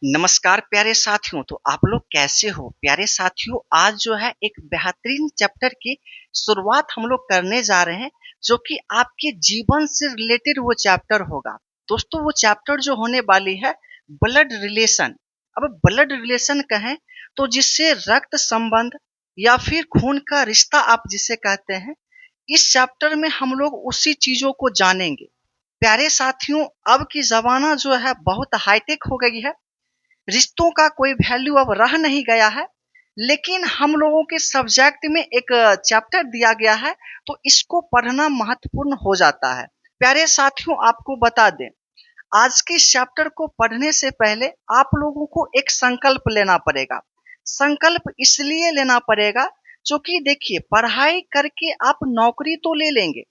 नमस्कार प्यारे साथियों। तो आप लोग कैसे हो प्यारे साथियों। आज जो है एक बेहतरीन चैप्टर की शुरुआत हम लोग करने जा रहे हैं, जो कि आपके जीवन से रिलेटेड वो चैप्टर होगा। दोस्तों, वो चैप्टर जो होने वाली है ब्लड रिलेशन। अब ब्लड रिलेशन कहें तो जिससे रक्त संबंध या फिर खून का रिश्ता आप जिसे कहते हैं, इस चैप्टर में हम लोग उसी चीजों को जानेंगे। प्यारे साथियों, अब की जमाना जो है बहुत हाईटेक हो गई है। रिश्तों का कोई वैल्यू अब रह नहीं गया है। लेकिन हम लोगों के सब्जेक्ट में एक चैप्टर दिया गया है, तो इसको पढ़ना महत्वपूर्ण हो जाता है। प्यारे साथियों, आपको बता दें, आज के इस चैप्टर को पढ़ने से पहले आप लोगों को एक संकल्प लेना पड़ेगा। संकल्प इसलिए लेना पड़ेगा क्योंकि देखिए, पढ़ाई करके आप नौकरी तो ले लेंगे,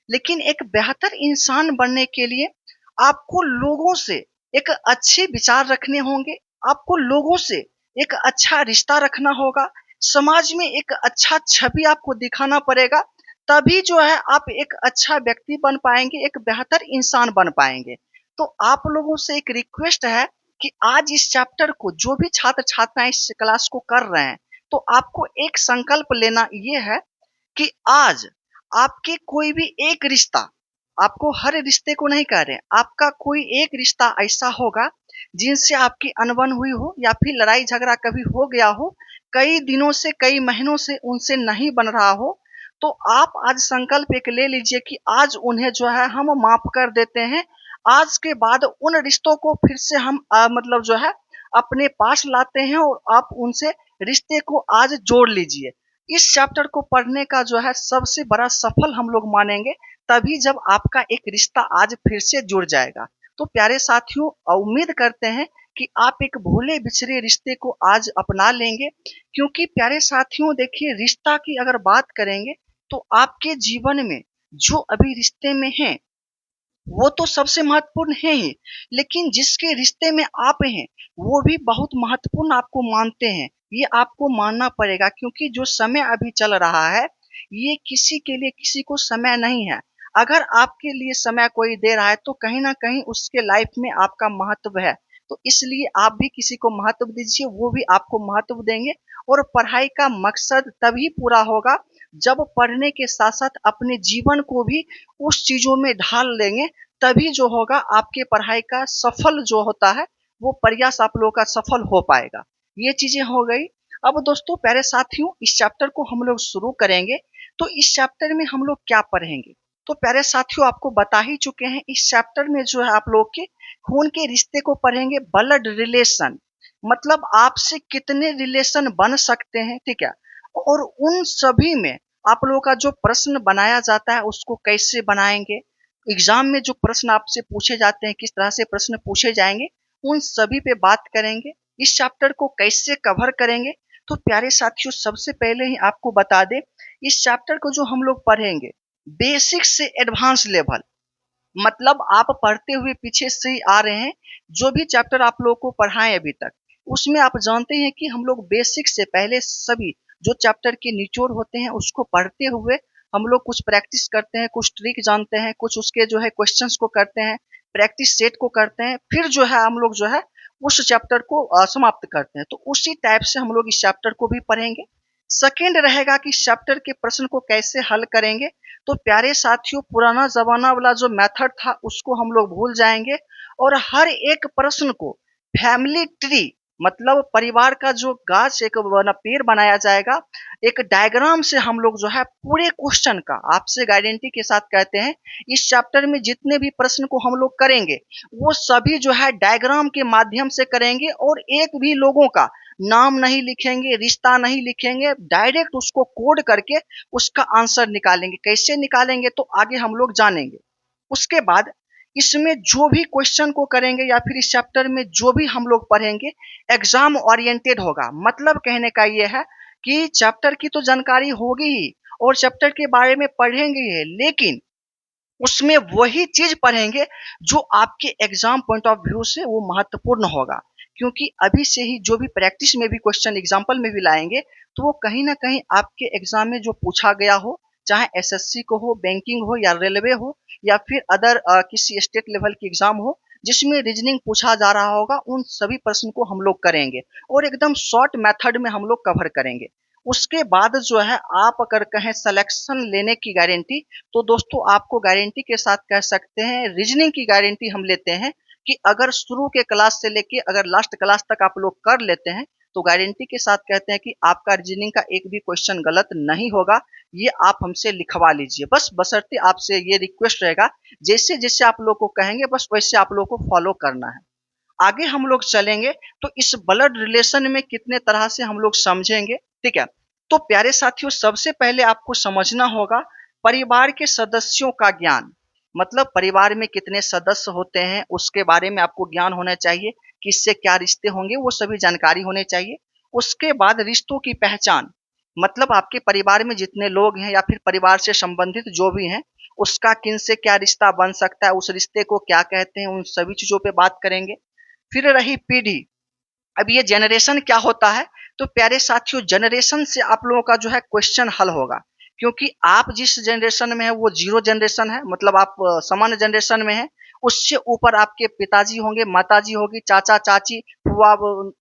लेकिन एक बेहतर इंसान बनने के लिए आपको लोगों से एक अच्छे विचार रखने होंगे। आपको लोगों से एक अच्छा रिश्ता रखना होगा। समाज में एक अच्छा छवि आपको दिखाना पड़ेगा। तभी जो है आप एक अच्छा व्यक्ति बन पाएंगे, एक बेहतर इंसान बन पाएंगे। तो आप लोगों से एक रिक्वेस्ट है कि आज इस चैप्टर को जो भी छात्र छात्राएं इस क्लास को कर रहे हैं, तो आपको एक संकल्प लेना ये है कि आज आपके कोई भी एक रिश्ता, आपको हर रिश्ते को नहीं कह रहे हैं, आपका कोई एक रिश्ता ऐसा होगा जिनसे आपकी अनबन हुई हो या फिर लड़ाई झगड़ा कभी हो गया हो, कई दिनों से कई महीनों से उनसे नहीं बन रहा हो, तो आप आज संकल्प एक ले लीजिए कि आज उन्हें जो है हम माफ कर देते हैं। आज के बाद उन रिश्तों को फिर से हम मतलब जो है अपने पास लाते हैं और आप उनसे रिश्ते को आज जोड़ लीजिए। इस चैप्टर को पढ़ने का जो है सबसे बड़ा सफल हम लोग मानेंगे, तभी जब आपका एक रिश्ता आज फिर से जुड़ जाएगा। तो प्यारे साथियों, उम्मीद करते हैं कि आप एक भूले बिछड़े रिश्ते को आज अपना लेंगे। क्योंकि प्यारे साथियों देखिए, रिश्ता की अगर बात करेंगे तो आपके जीवन में जो अभी रिश्ते में हैं वो तो सबसे महत्वपूर्ण है ही, लेकिन जिसके रिश्ते में आप हैं वो भी बहुत महत्वपूर्ण आपको मानते हैं। ये आपको मानना पड़ेगा, क्योंकि जो समय अभी चल रहा है ये किसी के लिए किसी को समय नहीं है। अगर आपके लिए समय कोई दे रहा है तो कहीं ना कहीं उसके लाइफ में आपका महत्व है। तो इसलिए आप भी किसी को महत्व दीजिए, वो भी आपको महत्व देंगे। और पढ़ाई का मकसद तभी पूरा होगा जब पढ़ने के साथ साथ अपने जीवन को भी उस चीजों में ढाल लेंगे। तभी जो होगा आपके पढ़ाई का सफल जो होता है वो प्रयास आप लोगों का सफल हो पाएगा। ये चीजें हो गई। अब दोस्तों प्यारे साथियों, इस चैप्टर को हम लोग शुरू करेंगे। तो इस चैप्टर में हम लोग क्या पढ़ेंगे, तो प्यारे साथियों आपको बता ही चुके हैं। इस चैप्टर में जो है आप लोग के खून के रिश्ते को पढ़ेंगे, ब्लड रिलेशन। मतलब आपसे कितने रिलेशन बन सकते हैं, ठीक है। और उन सभी में आप लोगों का जो प्रश्न बनाया जाता है उसको कैसे बनाएंगे, एग्जाम में जो प्रश्न आपसे पूछे जाते हैं किस तरह से प्रश्न पूछे जाएंगे, उन सभी पे बात करेंगे। इस चैप्टर को कैसे कवर करेंगे, तो प्यारे साथियों सबसे पहले ही आपको बता दें, इस चैप्टर को जो हम लोग पढ़ेंगे बेसिक से एडवांस लेवल, मतलब आप पढ़ते हुए पीछे से ही आ रहे हैं। जो भी चैप्टर आप लोगों को पढ़ाएं अभी तक, उसमें आप जानते हैं कि हम लोग बेसिक से पहले सभी जो चैप्टर के निचोड़ होते हैं उसको पढ़ते हुए हम लोग कुछ प्रैक्टिस करते हैं, कुछ ट्रिक जानते हैं, कुछ उसके जो है क्वेश्चंस को करते हैं, प्रैक्टिस सेट को करते हैं, फिर जो है हम लोग जो है उस चैप्टर को समाप्त करते हैं। तो उसी टाइप से हम लोग इस चैप्टर को भी पढ़ेंगे। सेकेंड रहेगा कि चैप्टर के प्रश्न को कैसे हल करेंगे। तो प्यारे साथियों, पुराना जमाना वाला जो मेथड था उसको हम लोग भूल जाएंगे और हर एक प्रश्न को फैमिली ट्री, मतलब परिवार का जो गाछ एक पेड़ बनाया जाएगा, एक डायग्राम से हम लोग जो है पूरे क्वेश्चन का आपसे गारंटी के साथ कहते हैं, इस चैप्टर में जितने भी प्रश्न को हम लोग करेंगे वो सभी जो है डायग्राम के माध्यम से करेंगे। और एक भी लोगों का नाम नहीं लिखेंगे, रिश्ता नहीं लिखेंगे, डायरेक्ट उसको कोड करके उसका आंसर निकालेंगे। कैसे निकालेंगे तो आगे हम लोग जानेंगे। उसके बाद इसमें जो भी क्वेश्चन को करेंगे या फिर इस चैप्टर में जो भी हम लोग पढ़ेंगे एग्जाम ओरिएंटेड होगा। मतलब कहने का ये है कि चैप्टर की तो जानकारी होगी ही और चैप्टर के बारे में पढ़ेंगे ही, लेकिन उसमें वही चीज पढ़ेंगे जो आपके एग्जाम पॉइंट ऑफ व्यू से वो महत्वपूर्ण होगा। क्योंकि अभी से ही जो भी प्रैक्टिस में भी क्वेश्चन एग्जाम्पल में भी लाएंगे तो वो कहीं ना कहीं आपके एग्जाम में जो पूछा गया हो, चाहे एसएससी को हो, बैंकिंग हो या रेलवे हो या फिर अदर किसी स्टेट लेवल की एग्जाम हो, जिसमें रीजनिंग पूछा जा रहा होगा, उन सभी प्रश्न को हम लोग करेंगे और एकदम शॉर्ट मेथड में हम लोग कवर करेंगे। उसके बाद जो है आप अगर कहें सिलेक्शन लेने की गारंटी, तो दोस्तों आपको गारंटी के साथ कह सकते हैं, रीजनिंग की गारंटी हम लेते हैं कि अगर शुरू के क्लास से लेके अगर लास्ट क्लास तक आप लोग कर लेते हैं तो गारंटी के साथ कहते हैं कि आपका रीजनिंग का एक भी क्वेश्चन गलत नहीं होगा। ये आप हमसे लिखवा लीजिए, बस बशर्ते आपसे ये रिक्वेस्ट रहेगा, जैसे जैसे आप लोग को कहेंगे बस वैसे आप लोग को फॉलो करना है। आगे हम लोग चलेंगे तो इस ब्लड रिलेशन में कितने तरह से हम लोग समझेंगे, ठीक है। तो प्यारे साथियों, सबसे पहले आपको समझना होगा परिवार के सदस्यों का ज्ञान, मतलब परिवार में कितने सदस्य होते हैं उसके बारे में आपको ज्ञान होना चाहिए, किससे क्या रिश्ते होंगे वो सभी जानकारी होने चाहिए। उसके बाद रिश्तों की पहचान, मतलब आपके परिवार में जितने लोग हैं या फिर परिवार से संबंधित जो भी हैं, उसका किन से क्या रिश्ता बन सकता है, उस रिश्ते को क्या कहते हैं, उन सभी चीजों पे बात करेंगे। फिर रही पीढ़ी, अब ये जनरेशन क्या होता है, तो प्यारे साथियों जनरेशन से आप लोगों का जो है क्वेश्चन हल होगा, क्योंकि आप जिस जनरेशन में है वो जीरो जनरेशन है, मतलब आप सामान्य जनरेशन में है। उससे ऊपर आपके पिताजी होंगे, माताजी होगी, चाचा चाची, फुआ,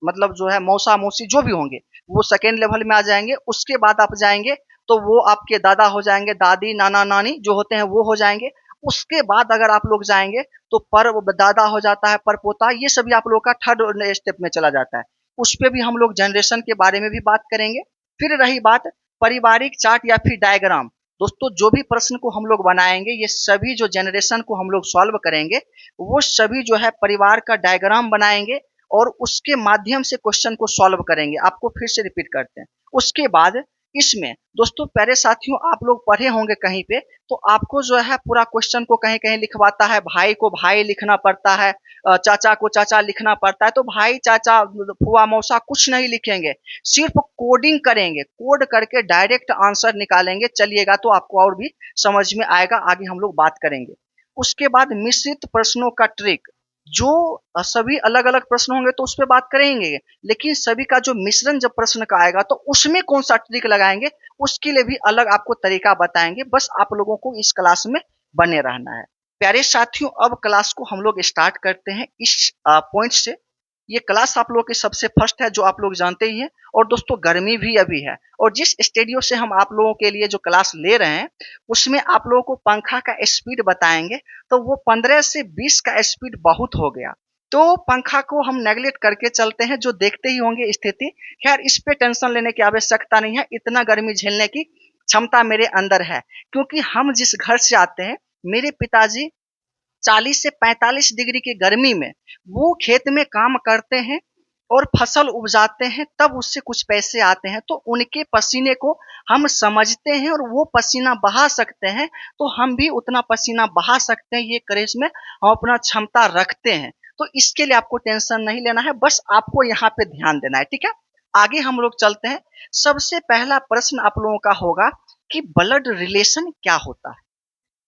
मतलब जो है मौसा मौसी जो भी होंगे, वो सेकेंड लेवल में आ जाएंगे। उसके बाद आप जाएंगे तो वो आपके दादा हो जाएंगे, दादी नाना नानी जो होते हैं वो हो जाएंगे। उसके बाद अगर आप लोग जाएंगे तो पर दादा हो जाता है, पर पोता, ये सभी आप लोग का थर्ड स्टेप में चला जाता है। उस पे भी हम लोग जनरेशन के बारे में भी बात करेंगे। फिर रही बात पारिवारिक चार्ट या फिर डायग्राम, दोस्तों जो भी प्रश्न को हम लोग बनाएंगे, ये सभी जो जनरेशन को हम लोग सॉल्व करेंगे, वो सभी जो है परिवार का डायग्राम बनाएंगे और उसके माध्यम से क्वेश्चन को सॉल्व करेंगे। आपको फिर से रिपीट करते हैं। उसके बाद इसमें दोस्तों प्यारे साथियों आप लोग पढ़े होंगे कहीं पे, तो आपको जो है पूरा क्वेश्चन को कहीं कहीं लिखवाता है, भाई को भाई लिखना पड़ता है, चाचा को चाचा लिखना पड़ता है। तो भाई चाचा फुआ मौसा कुछ नहीं लिखेंगे, सिर्फ कोडिंग करेंगे, कोड करके डायरेक्ट आंसर निकालेंगे। चलिएगा तो आपको और भी समझ में आएगा, आगे हम लोग बात करेंगे। उसके बाद मिश्रित प्रश्नों का ट्रिक, जो सभी अलग अलग प्रश्न होंगे तो उस पर बात करेंगे, लेकिन सभी का जो मिश्रण जब प्रश्न का आएगा तो उसमें कौन सा ट्रिक लगाएंगे, उसके लिए भी अलग आपको तरीका बताएंगे। बस आप लोगों को इस क्लास में बने रहना है। प्यारे साथियों, अब क्लास को हम लोग स्टार्ट करते हैं इस पॉइंट से। ये क्लास आप लोगों की सबसे फर्स्ट है, जो आप लोग जानते ही हैं। और दोस्तों गर्मी भी अभी है, और जिस स्टूडियो से हम आप लोगों के लिए जो क्लास ले रहे हैं उसमें आप लोगों को पंखा का स्पीड बताएंगे, तो वो 15 से 20 का स्पीड बहुत हो गया, तो पंखा को हम नेगलेक्ट करके चलते हैं, जो देखते ही होंगे स्थिति। खैर इस पे टेंशन लेने की आवश्यकता नहीं है, इतना गर्मी झेलने की क्षमता मेरे अंदर है, क्योंकि हम जिस घर से आते हैं, मेरे पिताजी 40 से 45 डिग्री की गर्मी में वो खेत में काम करते हैं और फसल उपजाते हैं, तब उससे कुछ पैसे आते हैं। तो उनके पसीने को हम समझते हैं और वो पसीना बहा सकते हैं, तो हम भी उतना पसीना बहा सकते हैं, ये करेज में हम अपना क्षमता रखते हैं। तो इसके लिए आपको टेंशन नहीं लेना है, बस आपको यहाँ पे ध्यान देना है, ठीक है। आगे हम लोग चलते हैं। सबसे पहला प्रश्न आप लोगों का होगा कि ब्लड रिलेशन क्या होता है।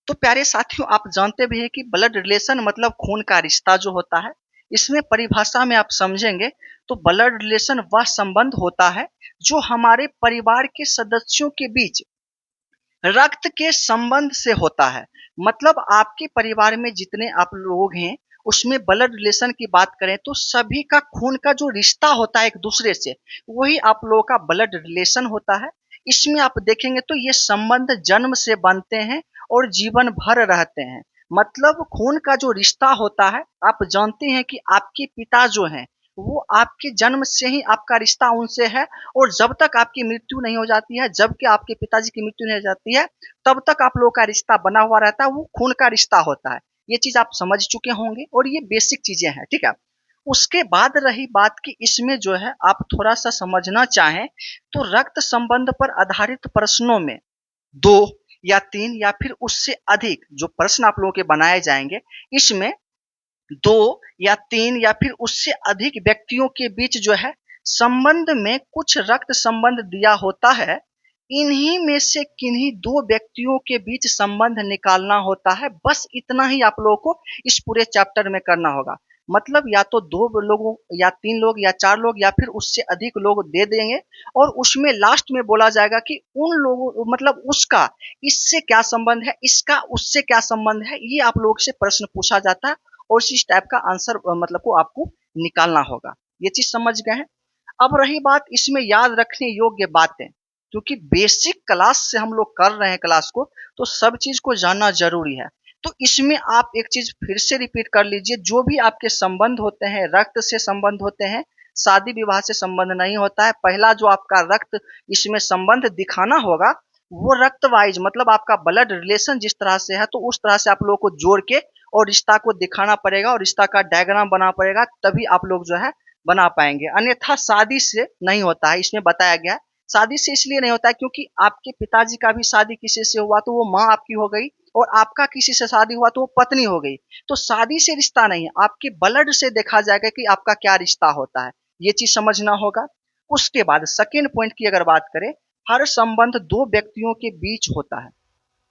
तो प्यारे साथियों आप जानते भी हैं कि ब्लड रिलेशन मतलब खून का रिश्ता जो होता है। इसमें परिभाषा में आप समझेंगे तो ब्लड रिलेशन वह संबंध होता है जो हमारे परिवार के सदस्यों के बीच रक्त के संबंध से होता है। मतलब आपके परिवार में जितने आप लोग हैं उसमें ब्लड रिलेशन की बात करें तो सभी का खून का जो रिश्ता होता है एक दूसरे से, वही आप लोगों का ब्लड रिलेशन होता है। इसमें आप देखेंगे तो ये संबंध जन्म से बनते हैं और जीवन भर रहते हैं। मतलब खून का जो रिश्ता होता है, आप जानते हैं कि आपके पिता जो हैं वो आपके जन्म से ही आपका रिश्ता उनसे है, और जब तक आपकी मृत्यु नहीं हो जाती है, जबकि आपके पिताजी की मृत्यु नहीं हो जाती है, तब तक आप लोगों का रिश्ता बना हुआ रहता है, वो खून का रिश्ता होता है। ये चीज आप समझ चुके होंगे और ये बेसिक चीजें हैं, ठीक है। उसके बाद रही बात कि इसमें जो है आप थोड़ा सा समझना चाहें तो रक्त संबंध पर आधारित प्रश्नों में 2 या 3 या फिर उससे अधिक जो प्रश्न आप लोगों के बनाए जाएंगे, इसमें 2 या 3 या फिर उससे अधिक व्यक्तियों के बीच जो है संबंध में कुछ रक्त संबंध दिया होता है। इन्हीं में से किन्हीं 2 व्यक्तियों के बीच संबंध निकालना होता है। बस इतना ही आप लोगों को इस पूरे चैप्टर में करना होगा। मतलब या तो 2 लोगों या 3 लोग या 4 लोग या फिर उससे अधिक लोग दे देंगे, और उसमें लास्ट में बोला जाएगा कि उन लोगों मतलब उसका इससे क्या संबंध है, इसका उससे क्या संबंध है, ये आप लोगों से प्रश्न पूछा जाता है और इस टाइप का आंसर मतलब को आपको निकालना होगा। ये चीज समझ गए हैं। अब रही बात इसमें याद रखने योग्य बातें, क्योंकि बेसिक क्लास से हम लोग कर रहे हैं क्लास को, तो सब चीज को जानना जरूरी है। तो इसमें आप एक चीज फिर से रिपीट कर लीजिए, जो भी आपके संबंध होते हैं, रक्त से संबंध होते हैं, शादी विवाह से संबंध नहीं होता है। पहला जो आपका रक्त इसमें संबंध दिखाना होगा, वो रक्त वाइज मतलब आपका ब्लड रिलेशन जिस तरह से है, तो उस तरह से आप लोगों को जोड़ के और रिश्ता को दिखाना पड़ेगा, और रिश्ता का डायग्राम बना पड़ेगा, तभी आप लोग जो है बना पाएंगे। अन्यथा शादी से नहीं होता है, इसमें बताया गया है। शादी से इसलिए नहीं होता है क्योंकि आपके पिताजी का भी शादी किसी से हुआ तो वो माँ आपकी हो गई, और आपका किसी से शादी हुआ तो वो पत्नी हो गई। तो शादी से रिश्ता नहीं है, आपके ब्लड से देखा जाएगा कि आपका क्या रिश्ता होता है। ये चीज समझना होगा। उसके बाद सेकेंड पॉइंट की अगर बात करें, हर संबंध दो व्यक्तियों के बीच होता है।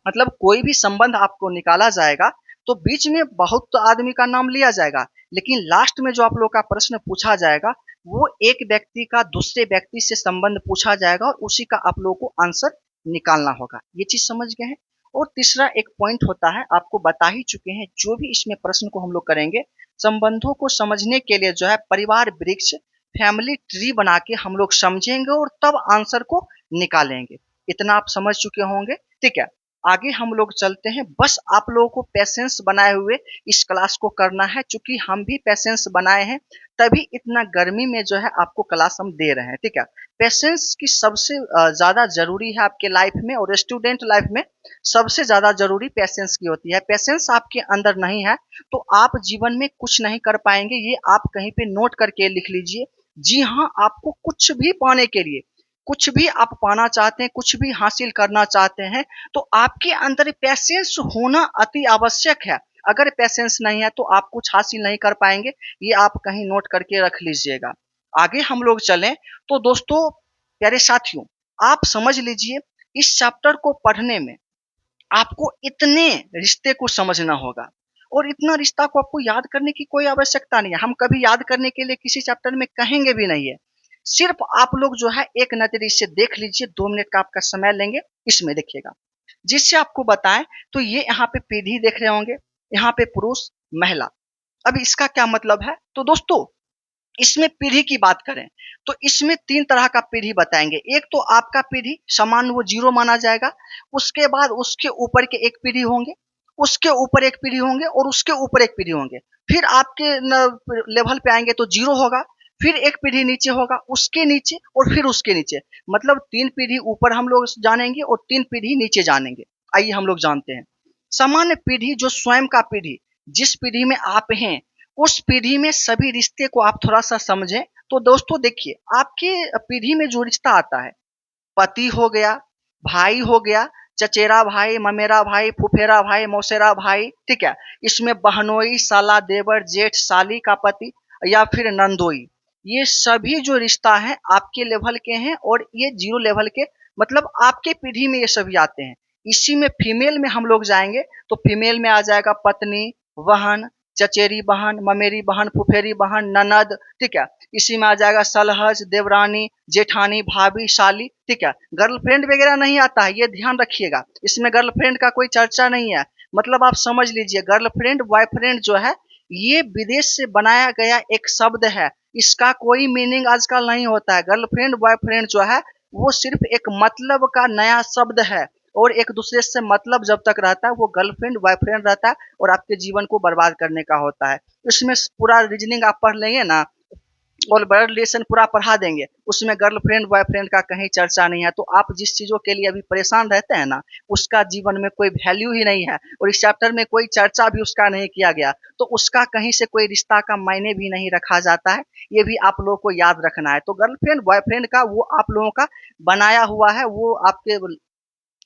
मतलब कोई भी संबंध आपको निकाला जाएगा तो बीच में बहुत आदमी का नाम लिया जाएगा, लेकिन लास्ट में जो आप लोग का प्रश्न पूछा जाएगा वो एक व्यक्ति का दूसरे व्यक्ति से संबंध पूछा जाएगा, और उसी का आप लोगों को आंसर निकालना होगा। ये चीज समझ गए हैं। और तीसरा एक पॉइंट होता है, आपको बता ही चुके हैं, जो भी इसमें प्रश्न को हम लोग करेंगे, संबंधों को समझने के लिए जो है परिवार वृक्ष, फैमिली ट्री बना के हम लोग समझेंगे और तब आंसर को निकालेंगे। इतना आप समझ चुके होंगे, ठीक है। आगे हम लोग चलते हैं। बस आप लोगों को पेशेंस बनाए हुए इस क्लास को करना है, क्योंकि हम भी पेशेंस बनाए हैं, तभी इतना गर्मी में जो है आपको क्लास हम दे रहे हैं, ठीक है। पेशेंस की सबसे ज्यादा जरूरी है आपके लाइफ में, और स्टूडेंट लाइफ में सबसे ज्यादा जरूरी पेशेंस की होती है। पेशेंस आपके अंदर नहीं है तो आप जीवन में कुछ नहीं कर पाएंगे। ये आप कहीं पे नोट करके लिख लीजिए। जी हाँ, आपको कुछ भी पाने के लिए, कुछ भी आप पाना चाहते हैं, कुछ भी हासिल करना चाहते हैं, तो आपके अंदर पेशेंस होना अति आवश्यक है। अगर पेशेंस नहीं है तो आप कुछ हासिल नहीं कर पाएंगे। ये आप कहीं नोट करके रख लीजिएगा। आगे हम लोग चलें तो दोस्तों, प्यारे साथियों, आप समझ लीजिए, इस चैप्टर को पढ़ने में आपको इतने रिश्ते को समझना होगा, और इतना रिश्ता को आपको याद करने की कोई आवश्यकता नहीं है। हम कभी याद करने के लिए किसी चैप्टर में कहेंगे भी नहीं है। सिर्फ आप लोग जो है एक नजरिए से देख लीजिए, 2 मिनट का आपका समय लेंगे, इसमें देखिएगा, जिससे आपको बताएं। तो ये यहाँ पे पीढ़ी देख रहे होंगे, यहाँ पे पुरुष महिला। अब इसका क्या मतलब है? तो दोस्तों, इसमें पीढ़ी की बात करें तो इसमें 3 तरह का पीढ़ी बताएंगे। एक तो आपका पीढ़ी समान, वो 0 माना जाएगा। उसके बाद उसके ऊपर के एक पीढ़ी होंगे, उसके ऊपर एक पीढ़ी होंगे, और उसके ऊपर एक पीढ़ी होंगे। फिर आपके लेवल पे आएंगे तो 0 होगा, फिर एक पीढ़ी नीचे होगा, उसके नीचे, और फिर उसके नीचे। मतलब 3 पीढ़ी ऊपर हम लोग जानेंगे और 3 पीढ़ी नीचे जानेंगे। आइए हम लोग जानते हैं। सामान्य पीढ़ी, जो स्वयं का पीढ़ी, जिस पीढ़ी में आप हैं, उस पीढ़ी में सभी रिश्ते को आप थोड़ा सा समझें। तो दोस्तों देखिए, आपके पीढ़ी में जो रिश्ता आता है, पति हो गया, भाई हो गया, चचेरा भाई, ममेरा भाई, फुफेरा भाई, मौसेरा भाई, ठीक है। इसमें बहनोई, साला, देवर, जेठ, साली का पति, या फिर नंदोई, ये सभी जो रिश्ता है आपके लेवल के हैं, और ये 0 लेवल के, मतलब आपके पीढ़ी में ये सभी आते हैं। इसी में फीमेल में हम लोग जाएंगे तो फीमेल में आ जाएगा पत्नी, बहन, चचेरी बहन, ममेरी बहन, फुफेरी बहन, ननद, ठीक है। इसी में आ जाएगा सलहज, देवरानी, जेठानी, भाभी, साली, ठीक है। गर्लफ्रेंड वगैरह नहीं आता है, ये ध्यान रखिएगा। इसमें गर्लफ्रेंड का कोई चर्चा नहीं है। मतलब आप समझ लीजिए, गर्लफ्रेंड बॉयफ्रेंड जो है, ये विदेश से बनाया गया एक शब्द है। इसका कोई मीनिंग आजकल नहीं होता है। गर्लफ्रेंड बॉयफ्रेंड जो है, वो सिर्फ एक मतलब का नया शब्द है, और एक दूसरे से मतलब जब तक रहता है वो गर्लफ्रेंड बॉयफ्रेंड रहता है, और आपके जीवन को बर्बाद करने का होता है। इसमें पूरा रीजनिंग आप पढ़ लेंगे ना, और ब्लड रिलेशन पूरा पढ़ा देंगे, उसमें गर्लफ्रेंड बॉयफ्रेंड का कहीं चर्चा नहीं है। तो आप जिस चीजों के लिए अभी परेशान रहते हैं ना, उसका जीवन में कोई वैल्यू ही नहीं है, और इस चैप्टर में कोई चर्चा भी उसका नहीं किया गया, तो उसका कहीं से कोई रिश्ता का मायने भी नहीं रखा जाता है। ये भी आप लोगों को याद रखना है। तो गर्लफ्रेंड बॉयफ्रेंड का वो आप लोगों का बनाया हुआ है, वो आपके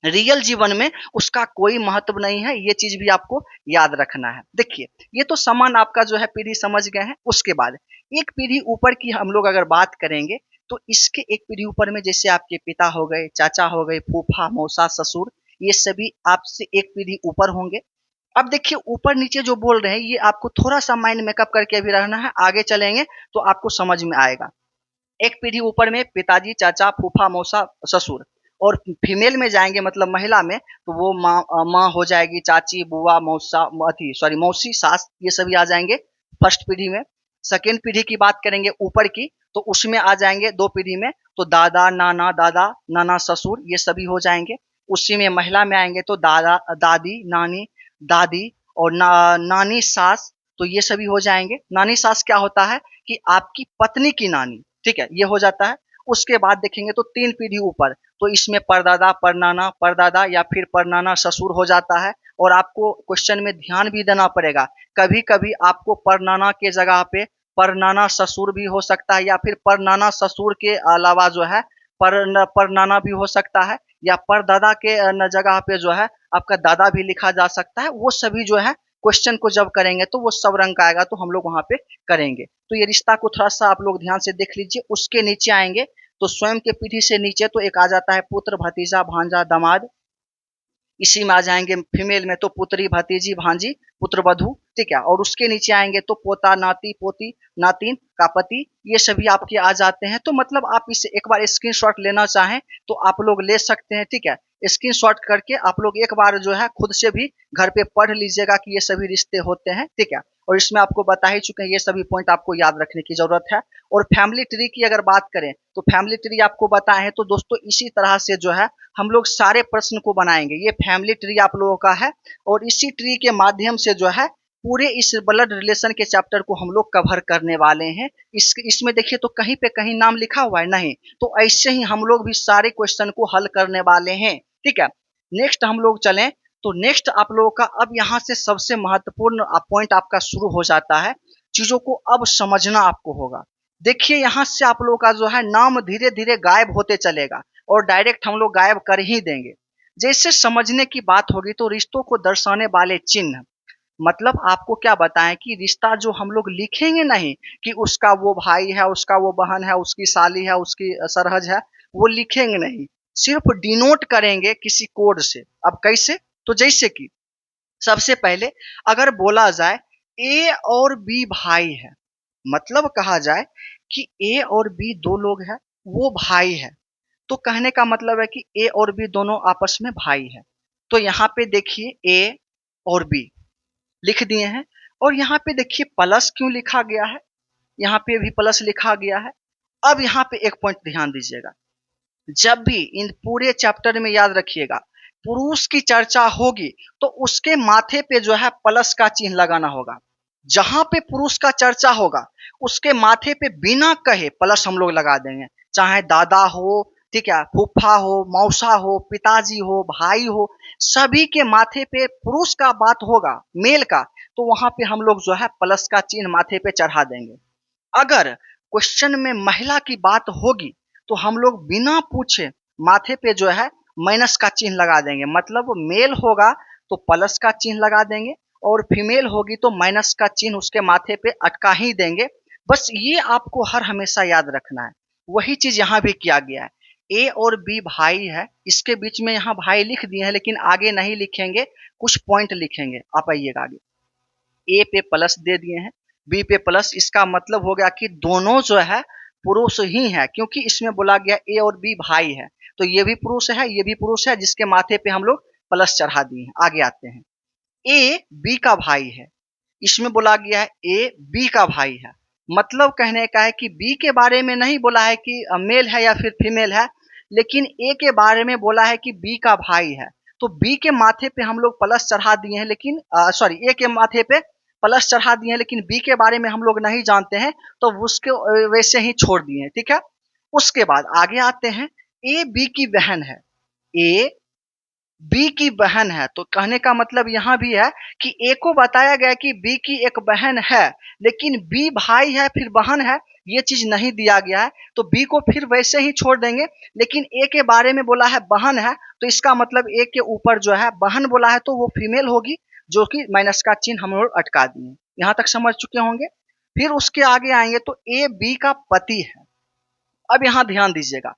रियल जीवन में उसका कोई महत्व नहीं है। ये चीज भी आपको याद रखना है। देखिए, ये तो समान आपका जो है पीढ़ी समझ गए हैं। उसके बाद एक पीढ़ी ऊपर की हम लोग अगर बात करेंगे, तो इसके एक पीढ़ी ऊपर में जैसे आपके पिता हो गए, चाचा हो गए, फूफा, मौसा, ससुर, ये सभी आपसे एक पीढ़ी ऊपर होंगे। अब देखिए, ऊपर नीचे जो बोल रहे हैं, ये आपको थोड़ा सा माइंड मेकअप करके भी रहना है। आगे चलेंगे तो आपको समझ में आएगा। एक पीढ़ी ऊपर में पिताजी, चाचा, फूफा, मौसा, ससुर, और फीमेल में जाएंगे मतलब महिला में, तो वो माँ हो जाएगी, चाची, बुआ, मौसी, सास, ये सभी आ जाएंगे फर्स्ट पीढ़ी में। सेकेंड पीढ़ी की बात करेंगे ऊपर की, तो उसमें आ जाएंगे दो पीढ़ी में, तो दादा, नाना, ससुर, ये सभी हो जाएंगे। उसी में महिला में आएंगे तो दादा, दादी, नानी, दादी और नानी, सास, तो ये सभी हो जाएंगे। नानी सास क्या होता है कि आपकी पत्नी की नानी, ठीक है, ये हो जाता है। उसके बाद देखेंगे तो तीन पीढ़ी ऊपर, तो इसमें परदादा, परदादा या फिर परनाना ससुर हो जाता है। और आपको क्वेश्चन में ध्यान भी देना पड़ेगा, कभी कभी आपको परनाना के जगह पे परनाना ससुर भी हो सकता है, या फिर परनाना ससुर के अलावा जो है परनाना भी हो सकता है, या परदादा के जगह पे जो है आपका दादा भी लिखा जा सकता है। वो सभी जो है क्वेश्चन को जब करेंगे तो वो सब रंग का आएगा, तो हम लोग वहां पे करेंगे। तो ये रिश्ता को थोड़ा सा आप लोग ध्यान से देख लीजिए। उसके नीचे आएंगे तो स्वयं के पीढ़ी से नीचे तो एक आ जाता है पुत्र, भतीजा, भांजा, दामाद। इसी में आ जाएंगे फीमेल में तो पुत्री, भतीजी, भांजी, पुत्रवधू, ठीक है। और उसके नीचे आएंगे तो पोता, नाती, पोती, नातिन का पति, ये सभी आपके आ जाते हैं। तो मतलब आप इसे एक बार स्क्रीनशॉट लेना चाहें तो आप लोग ले सकते हैं, ठीक है। स्क्रीनशॉट करके आप लोग एक बार जो है खुद से भी घर पे पढ़ लीजिएगा कि ये सभी रिश्ते होते हैं, ठीक है। और इसमें आपको बता ही चुके हैं, ये सभी पॉइंट आपको याद रखने की जरूरत है। और फैमिली ट्री की अगर बात करें तो फैमिली ट्री आपको बताए हैं, तो दोस्तों इसी तरह से जो है हम लोग सारे प्रश्न को बनाएंगे। ये फैमिली ट्री आप लोगों का है, और इसी ट्री के माध्यम से जो है पूरे इस ब्लड रिलेशन के चैप्टर को हम लोग कवर करने वाले हैं। इसमें देखिए तो कहीं पे कहीं नाम लिखा हुआ है नहीं, तो ऐसे ही हम लोग भी सारे क्वेश्चन को हल करने वाले हैं, ठीक है। नेक्स्ट हम लोग चलें तो नेक्स्ट आप लोगों का अब यहाँ से सबसे महत्वपूर्ण पॉइंट आपका शुरू हो जाता है। चीजों को अब समझना आपको होगा। देखिए यहाँ से आप लोगों का जो है नाम धीरे धीरे गायब होते चलेगा, और डायरेक्ट हम लोग गायब कर ही देंगे। जैसे समझने की बात होगी तो रिश्तों को दर्शाने वाले चिन्ह, मतलब आपको क्या बताएं कि रिश्ता जो हम लोग लिखेंगे नहीं कि उसका वो भाई है, उसका वो बहन है, उसकी साली है, उसकी सरहज है, वो लिखेंगे नहीं, सिर्फ डिनोट करेंगे किसी कोड से। अब कैसे? तो जैसे कि सबसे पहले अगर बोला जाए ए और बी भाई है, मतलब कहा जाए कि ए और बी दो लोग हैं, वो भाई है, तो कहने का मतलब है कि ए और बी दोनों आपस में भाई है। तो यहाँ पे देखिए ए और बी लिख दिए हैं, और यहाँ पे देखिए प्लस क्यों लिखा गया है, यहाँ पे भी प्लस लिखा गया है। अब यहाँ पे एक पॉइंट ध्यान दीजिएगा, जब भी इन पूरे चैप्टर में याद रखिएगा पुरुष की चर्चा होगी तो उसके माथे पे जो है प्लस का चिन्ह लगाना होगा। जहां पे पुरुष का चर्चा होगा उसके माथे पे बिना कहे प्लस हम लोग लगा देंगे, चाहे दादा हो, ठीक है, फूफा हो, मौसा हो, पिताजी हो, भाई हो, सभी के माथे पे पुरुष का बात होगा, मेल का, तो वहां पे हम लोग जो है प्लस का चिन्ह माथे पे चढ़ा देंगे। अगर क्वेश्चन में महिला की बात होगी तो हम लोग बिना पूछे माथे पे जो है माइनस का चिन्ह लगा देंगे, मतलब मेल होगा तो प्लस का चिन्ह लगा देंगे, और फीमेल होगी तो माइनस का चिन्ह उसके माथे पे अटका ही देंगे। बस ये आपको हर हमेशा याद रखना है। वही चीज यहाँ भी किया गया है। ए और बी भाई है, इसके बीच में यहाँ भाई लिख दिए हैं, लेकिन आगे नहीं लिखेंगे, कुछ पॉइंट लिखेंगे। आप आइएगा आगे, ए पे प्लस दे दिए हैं, बी पे प्लस, इसका मतलब हो गया कि दोनों जो है पुरुष ही है, क्योंकि इसमें बोला गया ए और बी भाई है, तो ये भी पुरुष है, ये भी पुरुष है, जिसके माथे पे हम लोग प्लस चढ़ा दिए हैं। आगे आते हैं, ए बी का भाई है, इसमें बोला गया है ए बी का भाई है, मतलब कहने का है कि बी के बारे में नहीं बोला है कि मेल है या फिर फीमेल है, लेकिन ए के बारे में बोला है कि बी का भाई है। तो बी के माथे पे हम लोग प्लस चढ़ा दिए हैं, लेकिन सॉरी ए के माथे पे प्लस चढ़ा दिए हैं, लेकिन बी के बारे में हम लोग नहीं जानते हैं, तो उसके वैसे ही छोड़ दिए हैं, ठीक है। उसके बाद आगे आते हैं, ए बी की बहन है, ए बी की बहन है, तो कहने का मतलब यहां भी है कि ए को बताया गया कि बी की एक बहन है, लेकिन बी भाई है फिर बहन है, ये चीज नहीं दिया गया है, तो बी को फिर वैसे ही छोड़ देंगे। लेकिन ए के बारे में बोला है बहन है, तो इसका मतलब ए के ऊपर जो है बहन बोला है, तो वो फीमेल होगी, जो कि माइनस का चिन्ह हम लोग अटका दिए। यहां तक समझ चुके होंगे। फिर उसके आगे आएंगे तो ए बी का पति है। अब यहाँ ध्यान दीजिएगा,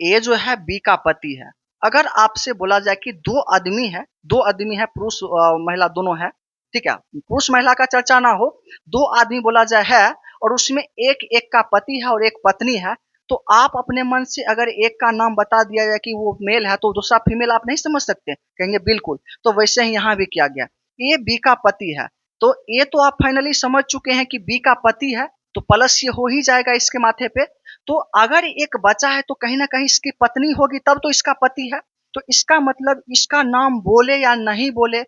ए जो है बी का पति है। अगर आपसे बोला जाए कि दो आदमी है, दो आदमी है, पुरुष महिला दोनों है, ठीक है, पुरुष महिला का चर्चा ना हो, दो आदमी बोला जाए है, और उसमें एक एक का पति है और एक पत्नी है, तो आप अपने मन से अगर एक का नाम बता दिया जाए कि वो मेल है तो दूसरा फीमेल आप नहीं समझ सकते, कहेंगे बिल्कुल। तो वैसे ही यहाँ भी किया गया, ए बी का पति है, तो ए तो आप फाइनली समझ चुके हैं कि बी का पति है, तो प्लस ये हो ही जाएगा इसके माथे पे। तो अगर एक बचा है तो कहीं ना कहीं इसकी पत्नी होगी, तब तो इसका पति है। तो इसका मतलब इसका नाम बोले या नहीं बोले,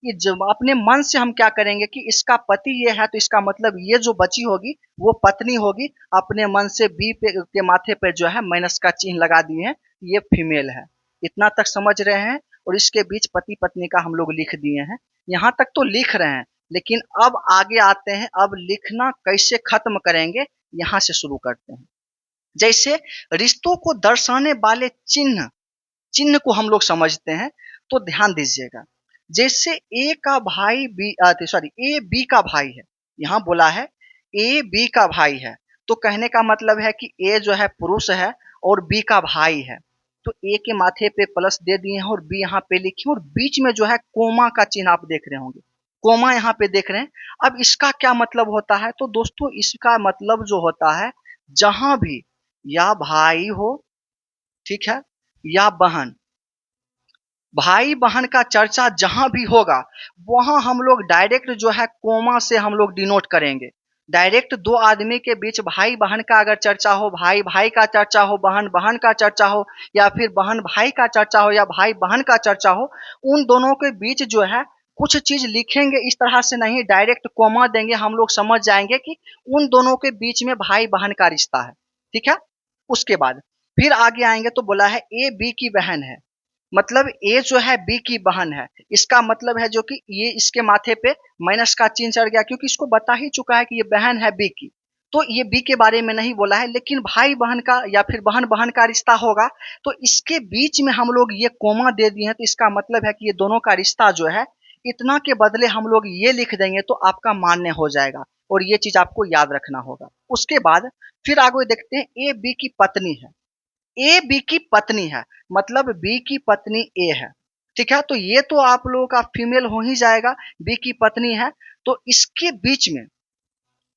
ये जब अपने मन से हम क्या करेंगे कि इसका पति ये है, तो इसका मतलब ये जो बची होगी वो पत्नी होगी। अपने मन से बी पे के माथे पे जो है माइनस का चिन्ह लगा दिए हैं, ये फीमेल है। इतना तक समझ रहे हैं? और इसके बीच पति पत्नी का हम लोग लिख दिए हैं। यहाँ तक तो लिख रहे हैं, लेकिन अब आगे आते हैं, अब लिखना कैसे खत्म करेंगे, यहाँ से शुरू करते हैं। जैसे रिश्तों को दर्शाने वाले चिन्ह चिन्ह को हम लोग समझते हैं, तो ध्यान दीजिएगा। जैसे ए का भाई बी, सॉरी, ए बी का भाई है, यहाँ बोला है ए बी का भाई है, तो कहने का मतलब है कि ए जो है पुरुष है और बी का भाई है। तो ए के माथे पे प्लस दे दिए हैं और बी यहाँ पे लिखे, और बीच में जो है कोमा का चिन्ह आप देख रहे होंगे, कोमा यहाँ पे देख रहे हैं। अब इसका क्या मतलब होता है? तो दोस्तों इसका मतलब जो होता है, जहां भी या भाई हो, ठीक है, या बहन, भाई बहन का चर्चा जहां भी होगा, वहां हम लोग डायरेक्ट जो है कोमा से हम लोग डिनोट करेंगे। डायरेक्ट दो आदमी के बीच भाई बहन का अगर चर्चा हो, भाई भाई का चर्चा हो, बहन बहन का चर्चा हो, या फिर बहन भाई का चर्चा हो, या भाई बहन का चर्चा हो, उन दोनों के बीच जो है कुछ चीज लिखेंगे, इस तरह से नहीं, डायरेक्ट कोमा देंगे, हम लोग समझ जाएंगे कि उन दोनों के बीच में भाई बहन का रिश्ता है। ठीक है, उसके बाद फिर आगे आएंगे तो बोला है ए बी की बहन है, मतलब ए जो है बी की बहन है। इसका मतलब है जो कि ये इसके माथे पे माइनस का चिन्ह चढ़ गया, क्योंकि इसको बता ही चुका है कि ये बहन है बी की। तो ये बी के बारे में नहीं बोला है, लेकिन भाई बहन का या फिर बहन बहन का रिश्ता होगा, तो इसके बीच में हम लोग ये कोमा दे दिए हैं, तो इसका मतलब है कि ये दोनों का रिश्ता जो है, इतना के बदले हम लोग ये लिख देंगे तो आपका मान्य हो जाएगा, और ये चीज आपको याद रखना होगा। उसके बाद फिर आगे देखते हैं, ए बी की पत्नी है, ए बी की पत्नी है, मतलब बी की पत्नी ए है। ठीक है, तो ये तो आप लोगों का फीमेल हो ही जाएगा, बी की पत्नी है। तो इसके बीच में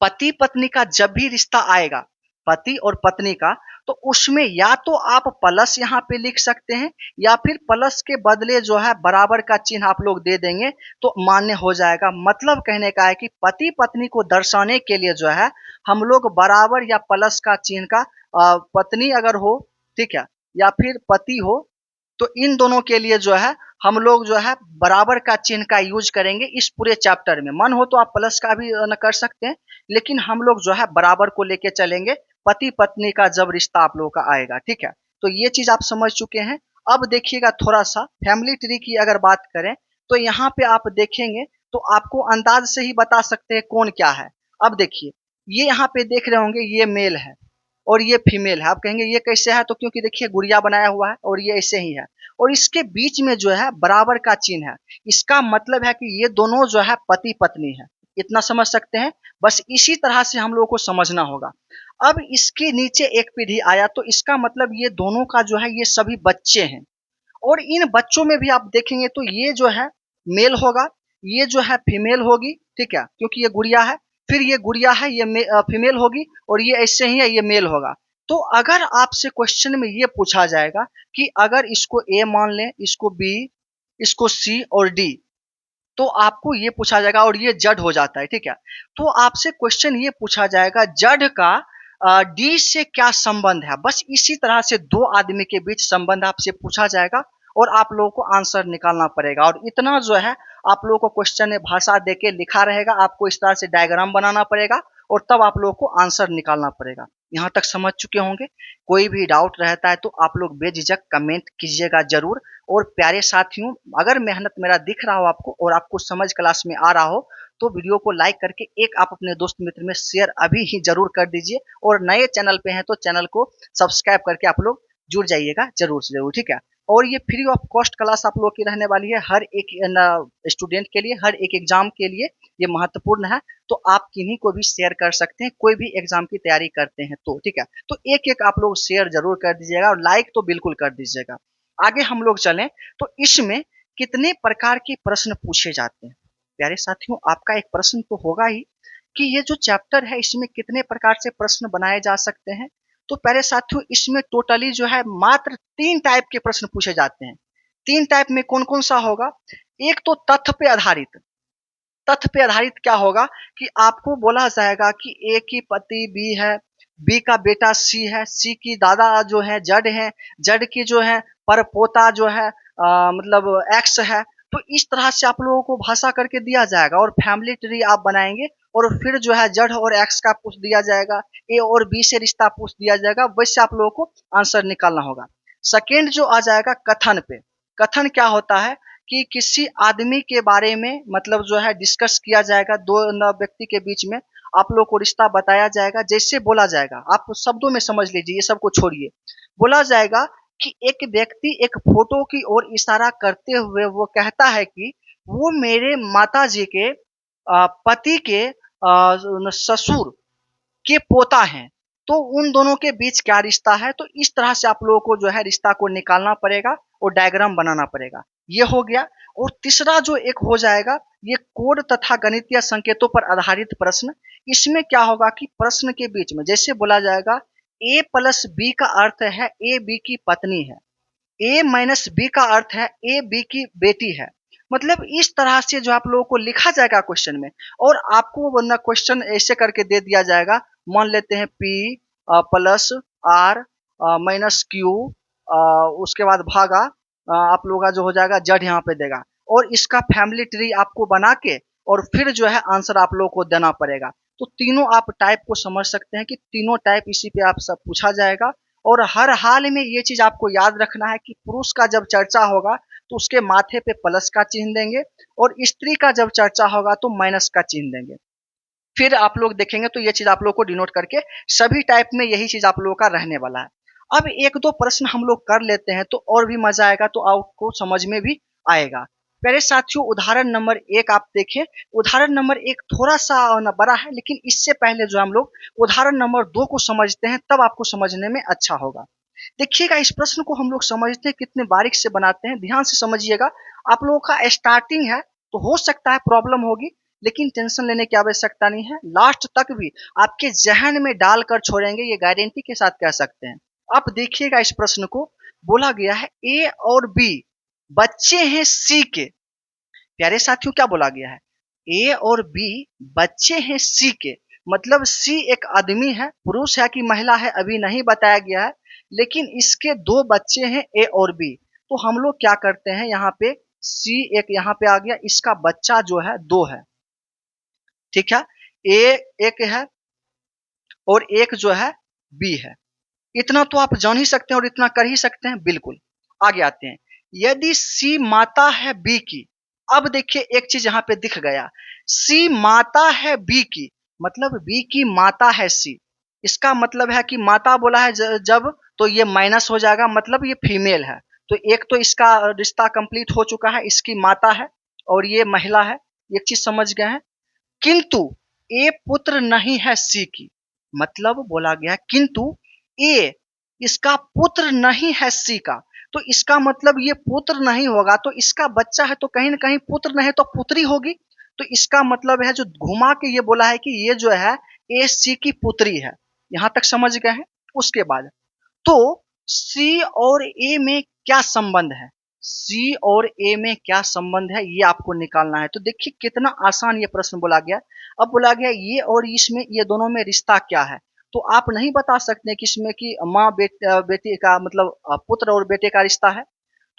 पति पत्नी का जब भी रिश्ता आएगा, पति और पत्नी का, तो उसमें या तो आप प्लस यहाँ पे लिख सकते हैं, या फिर प्लस के बदले जो है बराबर का चिन्ह आप लोग दे देंगे तो मान्य हो जाएगा। मतलब कहने का है कि पति पत्नी को दर्शाने के लिए जो है हम लोग बराबर या प्लस का चिन्ह का, पत्नी अगर हो, ठीक है, या फिर पति हो, तो इन दोनों के लिए जो है हम लोग जो है बराबर का चिन्ह का यूज करेंगे इस पूरे चैप्टर में। मन हो तो आप प्लस का भी न कर सकते हैं, लेकिन हम लोग जो है बराबर को लेके चलेंगे पति पत्नी का जब रिश्ता आप लोगों का आएगा। ठीक है, तो ये चीज आप समझ चुके हैं। अब देखिएगा थोड़ा सा फैमिली ट्री की अगर बात करें, तो यहाँ पे आप देखेंगे तो आपको अंदाज से ही बता सकते हैं कौन क्या है। अब देखिए, ये यहाँ पे देख रहे होंगे, ये मेल है और ये फीमेल है। आप कहेंगे ये कैसे है? तो क्योंकि देखिए गुड़िया बनाया हुआ है और ये ऐसे ही है, और इसके बीच में जो है बराबर का चिन्ह है। इसका मतलब है कि ये दोनों जो है पति पत्नी है। इतना समझ सकते हैं, बस इसी तरह से हम लोगों को समझना होगा। अब इसके नीचे एक पीढ़ी आया, तो इसका मतलब ये दोनों का जो है ये सभी बच्चे हैं, और इन बच्चों में भी आप देखेंगे तो ये जो है मेल होगा, ये जो है फीमेल होगी। ठीक है, क्योंकि ये गुड़िया है, फिर ये गुड़िया है, ये फीमेल होगी, और ये ऐसे ही है, ये मेल होगा। तो अगर आपसे क्वेश्चन में ये पूछा जाएगा कि अगर इसको ए मान लें, इसको बी, इसको सी और डी, तो आपको ये पूछा जाएगा, और ये जड हो जाता है। ठीक है, तो आपसे क्वेश्चन ये पूछा जाएगा, जड का डी से क्या संबंध है? बस इसी तरह से दो आदमी के बीच संबंध आपसे पूछा जाएगा, और आप लोगों को आंसर निकालना पड़ेगा। और इतना जो है आप लोगों को क्वेश्चन में भाषा देके लिखा रहेगा, आपको इस तरह से डायग्राम बनाना पड़ेगा, और तब आप लोगों को आंसर निकालना पड़ेगा। यहाँ तक समझ चुके होंगे। कोई भी डाउट रहता है तो आप लोग बेझिझक कमेंट कीजिएगा जरूर। और प्यारे साथियों, अगर मेहनत मेरा दिख रहा हो आपको और आपको समझ क्लास में आ रहा हो, तो वीडियो को लाइक करके एक आप अपने दोस्त मित्र में शेयर अभी ही जरूर कर दीजिए, और नए चैनल पे हैं तो चैनल को सब्सक्राइब करके आप लोग जुड़ जाइएगा जरूर से जरूर। ठीक है, और ये फ्री ऑफ कॉस्ट क्लास आप लोग की रहने वाली है, हर एक स्टूडेंट के लिए, हर एक एग्जाम के लिए ये महत्वपूर्ण है। तो आप किन्हीं को भी शेयर कर सकते हैं, कोई भी एग्जाम की तैयारी करते हैं तो। ठीक है, तो एक एक आप लोग शेयर जरूर कर दीजिएगा, और लाइक तो बिल्कुल कर दीजिएगा। आगे हम लोग चलें तो इसमें कितने प्रकार के प्रश्न पूछे जाते हैं? प्यारे साथियों, आपका एक प्रश्न तो होगा ही कि ये जो चैप्टर है इसमें कितने प्रकार से प्रश्न बनाए जा सकते हैं। तो प्यारे साथियों इसमें टोटली जो है मात्र 3 टाइप के प्रश्न पूछे जाते हैं। 3 टाइप में कौन-कौन सा होगा? एक तो तथ्य पे आधारित। तथ्य पे आधारित क्या होगा कि आपको बोला जाएगा कि ए की पति बी है, बी का बेटा सी है, सी की दादा जो है जड है, जड की जो है परपोता जो है मतलब एक्स है। तो इस तरह से आप लोगों को भाषा करके दिया जाएगा और फैमिली ट्री आप बनाएंगे और फिर जो है जड और एक्स का पूछ दिया जाएगा, ए और बी से रिश्ता पूछ दिया जाएगा, वैसे आप लोगों को आंसर निकालना होगा। सेकेंड जो आ जाएगा कथन पे। कथन क्या होता है कि किसी आदमी के बारे में मतलब जो है डिस्कस किया जाएगा, दो व्यक्ति के बीच में आप लोग को रिश्ता बताया जाएगा। जैसे बोला जाएगा, आप शब्दों में समझ लीजिए, ये सब को छोड़िए। बोला जाएगा कि एक व्यक्ति एक फोटो की ओर इशारा करते हुए वो कहता है कि वो मेरे माताजी के पति के ससुर के पोता हैं। तो उन दोनों के बीच क्या रिश्ता है? तो इस तरह से आप लोगों को जो है रिश्ता को निकालना पड़ेगा और डायग्राम बनाना पड़ेगा। ये हो गया। और तीसरा जो एक हो जाएगा, ये कोड तथा गणितीय संकेतों पर आधारित प्रश्न। इसमें क्या होगा कि प्रश्न के बीच में जैसे बोला जाएगा ए प्लस बी का अर्थ है ए बी की पत्नी है, ए माइनस बी का अर्थ है ए बी की बेटी है। मतलब इस तरह से जो आप लोगों को लिखा जाएगा क्वेश्चन में, और आपको वरना क्वेश्चन ऐसे करके दे दिया जाएगा। मान लेते हैं P plus R minus Q, उसके बाद भागा आप लोगों का जो हो जाएगा जड यहाँ पे देगा, और इसका फैमिली ट्री आपको बना के और फिर जो है आंसर आप लोगों को देना पड़ेगा। तो तीनों आप टाइप को समझ सकते हैं कि तीनों टाइप इसी पे आप सब पूछा जाएगा। और हर हाल में ये चीज आपको याद रखना है कि पुरुष का जब चर्चा होगा तो उसके माथे पे प्लस का चिन्ह देंगे, और स्त्री का जब चर्चा होगा तो माइनस का चिन्ह देंगे। फिर आप लोग देखेंगे तो ये चीज आप लोग को डिनोट करके सभी टाइप में यही चीज आप लोगों का रहने वाला है। अब एक दो प्रश्न हम लोग कर लेते हैं तो और भी मजा आएगा, तो आपको समझ में भी आएगा। प्यारे साथियों उदाहरण नंबर 1 आप देखें। उदाहरण नंबर 1 थोड़ा सा बड़ा है, लेकिन इससे पहले जो हम लोग उदाहरण नंबर 2 को समझते हैं तब आपको समझने में अच्छा होगा। देखिएगा इस प्रश्न को हम लोग समझते हैं कितने बारीक से बनाते हैं, ध्यान से समझिएगा। आप लोगों का स्टार्टिंग है तो हो सकता है प्रॉब्लम होगी, लेकिन टेंशन लेने की आवश्यकता नहीं है। लास्ट तक भी आपके जहन में डालकर छोड़ेंगे, ये गारंटी के साथ कह सकते हैं। अब देखिएगा इस प्रश्न को, बोला गया है ए और बी बच्चे हैं सी के। प्यारे साथियों क्या बोला गया है? ए और बी बच्चे हैं सी के, मतलब सी एक आदमी है, पुरुष है कि महिला है अभी नहीं बताया गया है, लेकिन इसके 2 बच्चे हैं ए और बी। तो हम लोग क्या करते हैं, यहाँ पे सी एक यहाँ पे आ गया, इसका बच्चा जो है 2 है, ठीक है। ए एक है और एक जो है बी है। इतना तो आप जान ही सकते हैं और इतना कर ही सकते हैं। बिल्कुल आगे आते हैं। यदि सी माता है बी की, अब देखिए एक चीज यहाँ पे दिख गया, सी माता है बी की, मतलब बी की माता है सी। इसका मतलब है कि माता बोला है जब, तो ये माइनस हो जाएगा, मतलब ये फीमेल है। तो एक तो इसका रिश्ता कंप्लीट हो चुका है, इसकी माता है और ये महिला है। एक चीज समझ गए हैं। किंतु ए पुत्र नहीं है सी की, मतलब बोला गया किंतु ए इसका पुत्र नहीं है सी का। तो इसका मतलब ये पुत्र नहीं होगा, तो इसका बच्चा है तो कहीं ना कहीं पुत्र नहीं तो पुत्री होगी। तो इसका मतलब है जो घुमा के ये बोला है कि ये जो है ए सी की पुत्री है। यहां तक समझ गए हैं। उसके बाद तो सी और ए में क्या संबंध है, सी और ए में क्या संबंध है ये आपको निकालना है। तो देखिए कितना आसान ये प्रश्न बोला गया। अब बोला गया ये और इसमें, ये दोनों में रिश्ता क्या है। तो आप नहीं बता सकते कि इसमें कि माँ बेटी का मतलब पुत्र और बेटे का रिश्ता है।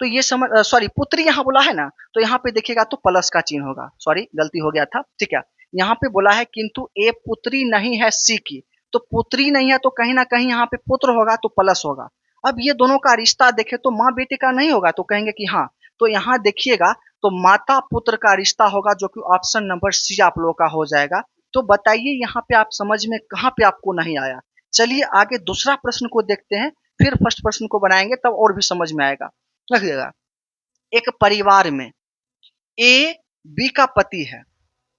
तो ये समझ, सॉरी पुत्री यहाँ बोला है ना, तो यहाँ पे देखिएगा तो प्लस का चिन्ह होगा, सॉरी गलती हो गया था, ठीक है। यहाँ पे बोला है किंतु ए पुत्री नहीं है सी की, तो पुत्री नहीं है तो कहीं ना कहीं यहाँ पे पुत्र होगा तो प्लस होगा। अब ये दोनों का रिश्ता देखे तो माँ बेटे का नहीं होगा, तो कहेंगे कि हाँ। तो यहाँ देखिएगा तो माता पुत्र का रिश्ता होगा, जो कि ऑप्शन नंबर सी आप लोगों का हो जाएगा। तो बताइए यहाँ पे आप समझ में कहाँ पे आपको नहीं आया। चलिए आगे दूसरा प्रश्न को देखते हैं, फिर फर्स्ट प्रश्न को बनाएंगे तब और भी समझ में आएगा। रखिएगा, एक परिवार में ए बी का पति है,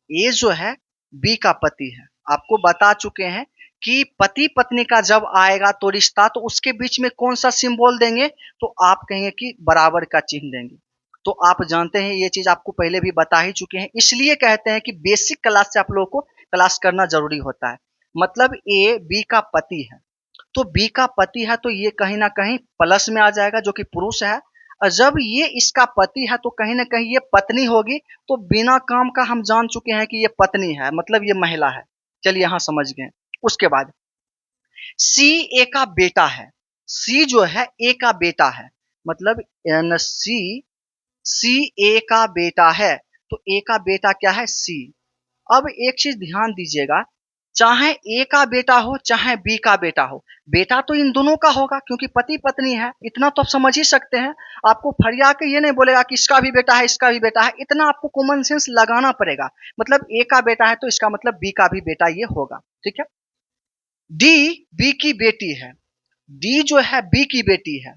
ए जो है बी का पति है। आपको बता चुके हैं कि पति पत्नी का जब आएगा तो रिश्ता, तो उसके बीच में कौन सा सिंबल देंगे, तो आप कहेंगे कि बराबर का चिन्ह देंगे। तो आप जानते हैं ये चीज आपको पहले भी बता ही चुके हैं, इसलिए कहते हैं कि बेसिक क्लास से आप लोगों को क्लास करना जरूरी होता है। मतलब ए बी का पति है, तो बी का पति है तो ये कहीं ना कहीं प्लस में आ जाएगा जो कि पुरुष है। और जब ये इसका पति है तो कहीं ना कहीं ये पत्नी होगी। तो बिना काम का हम जान चुके हैं कि ये पत्नी है, मतलब ये महिला है। चलिए यहाँ समझ गए। उसके बाद सी ए का बेटा है। सी जो है ए का बेटा है, मतलब सी सी ए का बेटा है। तो ए का बेटा क्या है? सी। अब एक चीज ध्यान दीजिएगा, चाहे ए का बेटा हो चाहे बी का बेटा हो, बेटा तो इन दोनों का होगा क्योंकि पति पत्नी है। इतना तो आप समझ ही सकते हैं। आपको फरिया के ये नहीं बोलेगा कि इसका भी बेटा है इसका भी बेटा है, इतना आपको कॉमन सेंस लगाना पड़ेगा। मतलब ए का बेटा है तो इसका मतलब बी का भी बेटा ये होगा। ठीक है। डी बी की बेटी है। डी जो है बी की बेटी है।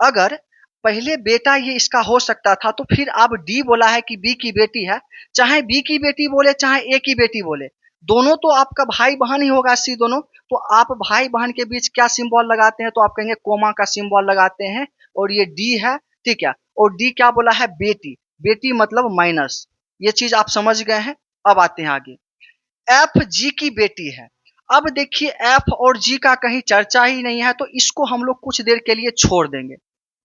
अगर पहले बेटा ये इसका हो सकता था तो फिर अब डी बोला है कि बी की बेटी है। चाहे बी की बेटी बोले चाहे ए की बेटी बोले, दोनों तो आपका भाई बहन ही होगा। सी दोनों तो आप भाई बहन के बीच क्या सिंबल लगाते हैं? तो आप कहेंगे कोमा का सिंबल लगाते हैं। और ये डी है, ठीक है। और डी क्या बोला है? बेटी। बेटी मतलब माइनस। ये चीज आप समझ गए हैं। अब आते हैं आगे। एफ जी की बेटी है। अब देखिए एफ और जी का कहीं चर्चा ही नहीं है तो इसको हम लोग कुछ देर के लिए छोड़ देंगे।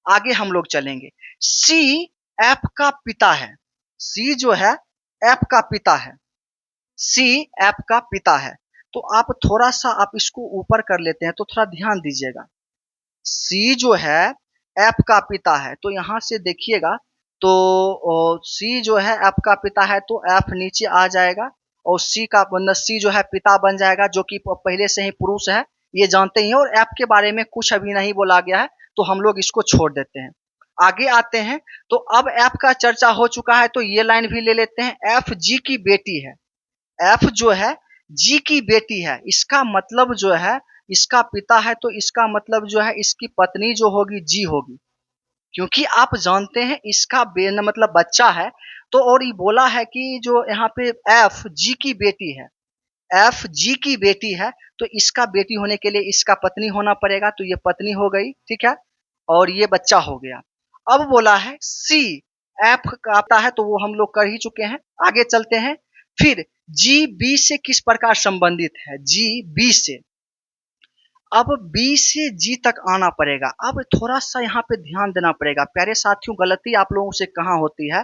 आगे हम लोग चलेंगे। सी एफ का पिता है। सी जो है एफ का पिता है। सी एफ का पिता है। तो आप थोड़ा सा आप इसको ऊपर कर लेते हैं तो थोड़ा ध्यान दीजिएगा। सी जो है एफ का पिता है तो यहां से देखिएगा तो सी जो है एफ का पिता है तो एफ नीचे आ जाएगा और सी का मतलब सी जो है पिता बन जाएगा जो कि पहले से ही पुरुष है, ये जानते ही हैं। और एफ के बारे में कुछ अभी नहीं बोला गया है तो हम लोग इसको छोड़ देते हैं। आगे आते हैं। तो अब एफ का चर्चा हो चुका है तो ये लाइन भी ले लेते हैं। एफ जी की बेटी है। एफ जो है जी की बेटी है, इसका मतलब जो है इसका पिता है तो इसका मतलब जो है इसकी पत्नी जो होगी जी होगी। क्योंकि आप जानते हैं इसका मतलब बच्चा है। तो और ये बोला है कि जो यहाँ पे एफ जी की बेटी है, एफ जी की बेटी है तो इसका बेटी होने के लिए इसका पत्नी होना पड़ेगा। तो ये पत्नी हो गई, ठीक है। और ये बच्चा हो गया। अब बोला है सी एफ का आता है तो वो हम लोग कर ही चुके हैं। आगे चलते हैं। फिर जी बी से किस प्रकार संबंधित है? जी बी से। अब बी से जी तक आना पड़ेगा। अब थोड़ा सा यहाँ पे ध्यान देना पड़ेगा प्यारे साथियों। गलती आप लोगों से कहाँ होती है?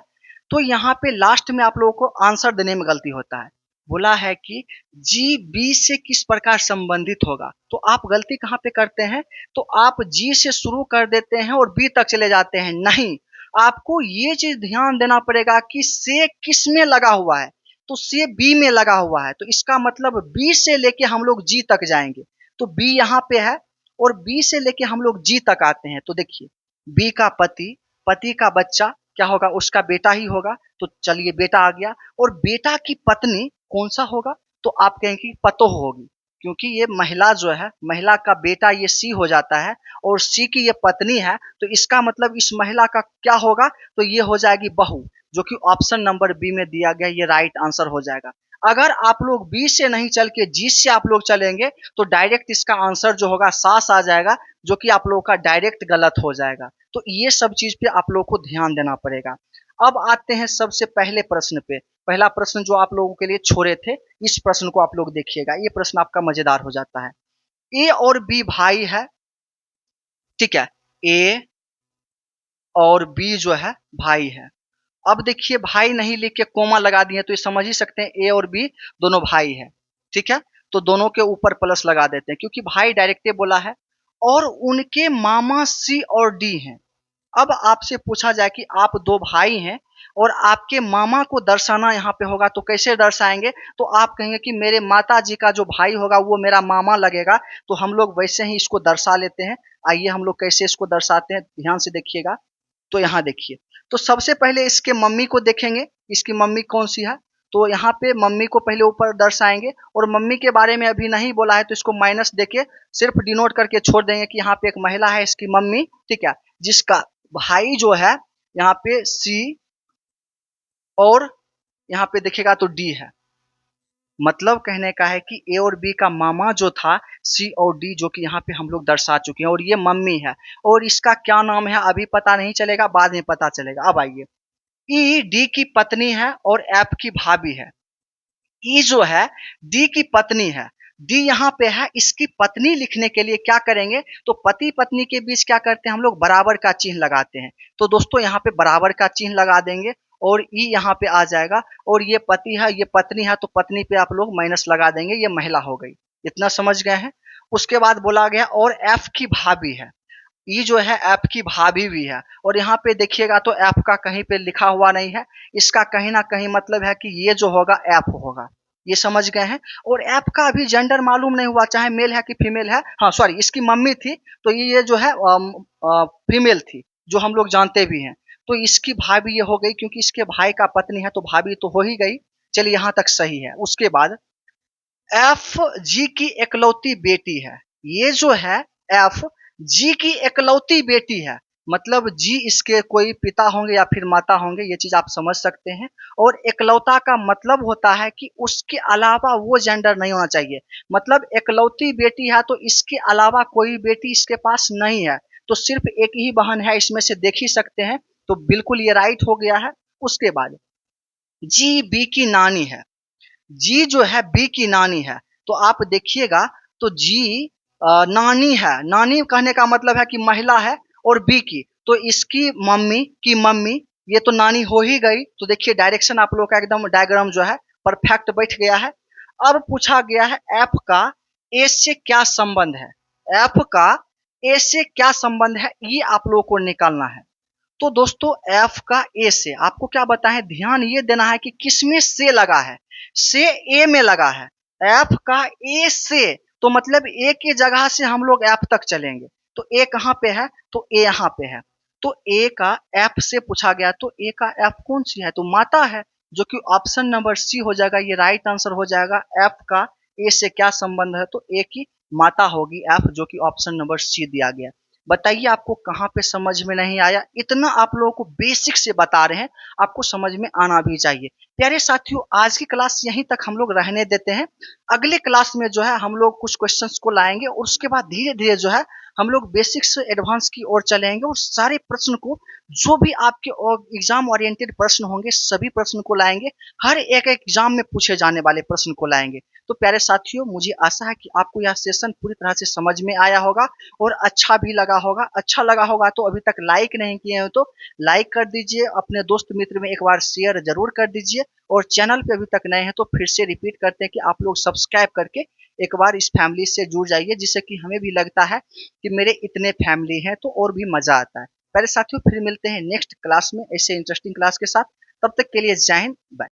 तो यहाँ पे लास्ट में आप लोगों को आंसर देने में गलती होता है। बोला है कि जी बी से किस प्रकार संबंधित होगा, तो आप गलती कहाँ पे करते हैं? तो आप जी से शुरू कर देते हैं और बी तक चले जाते हैं। नहीं, आपको ये चीज ध्यान देना पड़ेगा कि से किस में लगा हुआ है। तो से बी में लगा हुआ है तो इसका मतलब बी से लेके हम लोग जी तक जाएंगे। तो बी यहाँ पे है और बी से लेके हम लोग जी तक आते हैं। तो देखिए बी का पति, पति का बच्चा क्या होगा? उसका बेटा ही होगा। तो चलिए बेटा आ गया। और बेटा की पत्नी कौन सा होगा? तो आप कहेंगे पतोह होगी क्योंकि ये महिला जो है, महिला का बेटा ये सी हो जाता है और सी की ये पत्नी है। तो इसका मतलब इस महिला का क्या होगा? तो ये हो जाएगी बहू, जो कि ऑप्शन नंबर बी में दिया गया ये राइट आंसर हो जाएगा। अगर आप लोग बी से नहीं चल के जी से आप लोग चलेंगे तो डायरेक्ट इसका आंसर जो होगा सास आ जाएगा, जो कि आप लोगों का डायरेक्ट गलत हो जाएगा। तो ये सब चीज पे आप लोग को ध्यान देना पड़ेगा। अब आते हैं सबसे पहले प्रश्न पे। पहला प्रश्न जो आप लोगों के लिए छोड़े थे, इस प्रश्न को आप लोग देखिएगा। ये प्रश्न आपका मजेदार हो जाता है। ए और बी भाई है, ठीक है। ए और बी जो है भाई है। अब देखिए भाई नहीं लिख के कोमा लगा दिए तो ये समझ ही सकते हैं ए और बी दोनों भाई है, ठीक है। तो दोनों के ऊपर प्लस लगा देते हैं क्योंकि भाई डायरेक्ट बोला है। और उनके मामा सी और डी हैं। अब आपसे पूछा जाए कि आप दो भाई हैं और आपके मामा को दर्शाना यहाँ पे होगा तो कैसे दर्शाएंगे? तो आप कहेंगे कि मेरे माता जी का जो भाई होगा वो मेरा मामा लगेगा। तो हम लोग वैसे ही इसको दर्शा लेते हैं। आइए हम लोग कैसे इसको दर्शाते हैं, ध्यान से देखिएगा। तो यहाँ देखिए, तो सबसे पहले इसके मम्मी को देखेंगे, इसकी मम्मी कौन सी है। तो यहाँ पे मम्मी को पहले ऊपर दर्शाएंगे और मम्मी के बारे में अभी नहीं बोला है तो इसको माइनस देके सिर्फ डिनोट करके छोड़ देंगे कि यहाँ पे एक महिला है इसकी मम्मी, ठीक है। जिसका भाई जो है यहाँ पे सी और यहाँ पे देखिएगा तो डी है। मतलब कहने का है कि ए और बी का मामा जो था सी और डी, जो कि यहाँ पे हम लोग दर्शा चुके हैं। और ये मम्मी है और इसका क्या नाम है अभी पता नहीं चलेगा, बाद में पता चलेगा। अब आइए, ई डी की पत्नी है और एफ की भाभी है। ई जो है डी की पत्नी है डी यहाँ पे है इसकी पत्नी लिखने के लिए क्या करेंगे, तो पति पत्नी के बीच क्या करते हैं हम लोग, बराबर का चिन्ह लगाते हैं। तो दोस्तों यहाँ पे बराबर का चिन्ह लगा देंगे और ई यहाँ पे आ जाएगा, और ये पति है ये पत्नी है तो पत्नी पे आप लोग माइनस लगा देंगे, ये महिला हो गई। इतना समझ गए हैं। उसके बाद बोला गया और एफ की भाभी है, ई जो है एफ की भाभी भी है, और यहाँ पे देखिएगा तो एफ का कहीं पे लिखा हुआ नहीं है, इसका कहीं ना कहीं मतलब है कि ये जो होगा एफ होगा। ये समझ गए हैं। और एफ का अभी जेंडर मालूम नहीं हुआ, चाहे मेल है कि फीमेल है। हाँ सॉरी, इसकी मम्मी थी तो ये जो है फीमेल थी, जो हम लोग जानते भी हैं। तो इसकी भाभी ये हो गई, क्योंकि इसके भाई का पत्नी है तो भाभी तो हो ही गई। चलिए यहाँ तक सही है। उसके बाद एफ जी की इकलौती बेटी है। ये जो है एफ जी की इकलौती बेटी है, मतलब जी इसके कोई पिता होंगे या फिर माता होंगे, ये चीज आप समझ सकते हैं। और इकलौता का मतलब होता है कि उसके अलावा वो जेंडर नहीं होना चाहिए। मतलब इकलौती बेटी है तो इसके अलावा कोई बेटी इसके पास नहीं है, तो सिर्फ एक ही बहन है, इसमें से देख ही सकते हैं। तो बिल्कुल ये राइट हो गया है। उसके बाद जी बी की नानी है। जी जो है बी की नानी है, तो आप देखिएगा तो जी नानी है। नानी कहने का मतलब है कि महिला है, और बी की तो इसकी मम्मी की मम्मी, ये तो नानी हो ही गई। तो देखिए डायरेक्शन आप लोग का एकदम डायग्राम जो है परफेक्ट बैठ गया है। अब पूछा गया है एफ का ए से क्या संबंध है। एफ का ए से क्या संबंध है, ये आप लोगों को निकालना है। तो दोस्तों एफ का ए से आपको क्या बताएं, ध्यान ये देना है कि किसमें से लगा है, से ए में लगा है। एफ का ए से तो मतलब ए की जगह से हम लोग एफ तक चलेंगे, तो ए कहाँ पे है, तो ए यहाँ पे है। तो ए का एफ से पूछा गया, तो ए का एफ कौन सी है, तो माता है, जो कि ऑप्शन नंबर सी हो जाएगा। ये राइट आंसर हो जाएगा। एफ का ए से क्या संबंध है, तो ए की माता होगी एफ, जो कि ऑप्शन नंबर सी दिया गया। बताइए आपको कहाँ पे समझ में नहीं आया। इतना आप लोगों को बेसिक से बता रहे हैं, आपको समझ में आना भी चाहिए। प्यारे साथियों, आज की क्लास यहीं तक हम लोग रहने देते हैं। अगले क्लास में जो है हम लोग कुछ क्वेश्चंस को लाएंगे, और उसके बाद धीरे धीरे जो है हम लोग बेसिक से एडवांस की ओर चलेंगे, और सारे प्रश्न को, जो भी आपके एग्जाम ओरिएंटेड प्रश्न होंगे सभी प्रश्न को लाएंगे। हर एक एग्जाम में पूछे जाने वाले प्रश्न को लाएंगे। तो प्यारे साथियों, मुझे आशा है कि आपको यह सेशन पूरी तरह से समझ में आया होगा और अच्छा भी लगा होगा। अच्छा लगा होगा तो अभी तक लाइक नहीं किए हो तो लाइक कर दीजिए, अपने दोस्त मित्र में एक बार शेयर जरूर कर दीजिए, और चैनल पे अभी तक नए हैं तो फिर से रिपीट करते हैं कि आप लोग सब्सक्राइब करके एक बार इस फैमिली से जुड़ जाइए, जिससे कि हमें भी लगता है कि मेरे इतने फैमिली हैं तो और भी मजा आता है। प्यारे साथियों, फिर मिलते हैं नेक्स्ट क्लास में ऐसे इंटरेस्टिंग क्लास के साथ। तब तक के लिए जय हिंद, बाय।